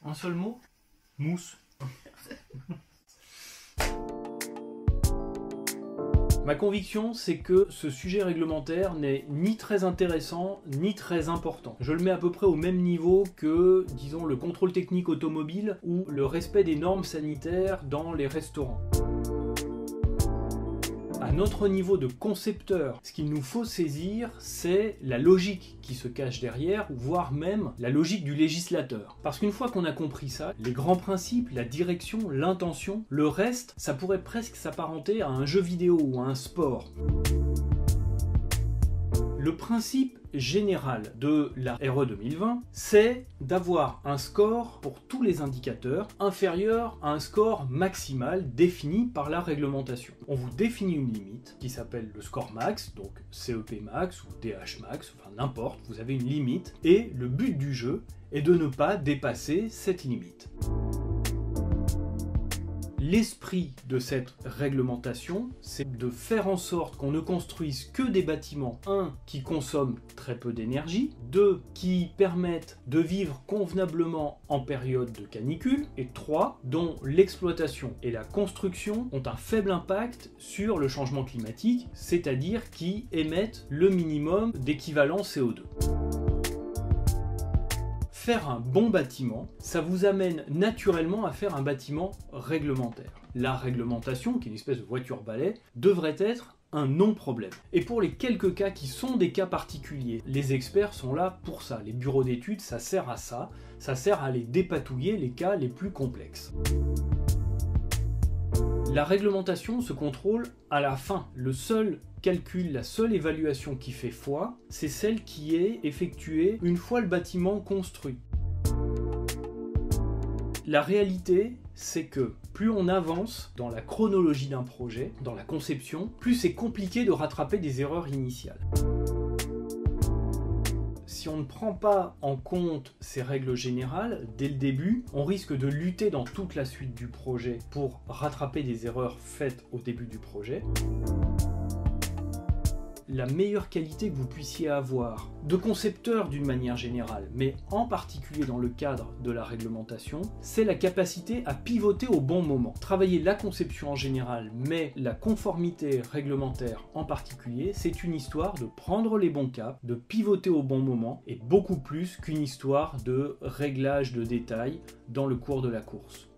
Un seul mot? Mousse. Ma conviction, c'est que ce sujet réglementaire n'est ni très intéressant, ni très important. Je le mets à peu près au même niveau que, disons, le contrôle technique automobile ou le respect des normes sanitaires dans les restaurants. À notre niveau de concepteur, ce qu'il nous faut saisir, c'est la logique qui se cache derrière, voire même la logique du législateur. Parce qu'une fois qu'on a compris ça, les grands principes, la direction, l'intention, le reste, ça pourrait presque s'apparenter à un jeu vidéo ou à un sport. Le principe général de la RE 2020, c'est d'avoir un score pour tous les indicateurs inférieur à un score maximal défini par la réglementation. On vous définit une limite qui s'appelle le score max, donc CEP max ou DH max, enfin n'importe, vous avez une limite, et le but du jeu est de ne pas dépasser cette limite. L'esprit de cette réglementation, c'est de faire en sorte qu'on ne construise que des bâtiments, 1, qui consomment très peu d'énergie, 2, qui permettent de vivre convenablement en période de canicule, et 3, dont l'exploitation et la construction ont un faible impact sur le changement climatique, c'est-à-dire qui émettent le minimum d'équivalent CO2. Faire un bon bâtiment, ça vous amène naturellement à faire un bâtiment réglementaire. La réglementation, qui est une espèce de voiture-balai, devrait être un non-problème. Et pour les quelques cas qui sont des cas particuliers, les experts sont là pour ça. Les bureaux d'études, ça sert à ça. Ça sert à les dépatouiller, les cas les plus complexes. La réglementation se contrôle à la fin. Le seul calcul, la seule évaluation qui fait foi, c'est celle qui est effectuée une fois le bâtiment construit. La réalité, c'est que plus on avance dans la chronologie d'un projet, dans la conception, plus c'est compliqué de rattraper des erreurs initiales. Si on ne prend pas en compte ces règles générales dès le début, on risque de lutter dans toute la suite du projet pour rattraper des erreurs faites au début du projet. La meilleure qualité que vous puissiez avoir, de concepteur d'une manière générale, mais en particulier dans le cadre de la réglementation, c'est la capacité à pivoter au bon moment. Travailler la conception en général, mais la conformité réglementaire en particulier, c'est une histoire de prendre les bons caps, de pivoter au bon moment, et beaucoup plus qu'une histoire de réglage de détails dans le cours de la course.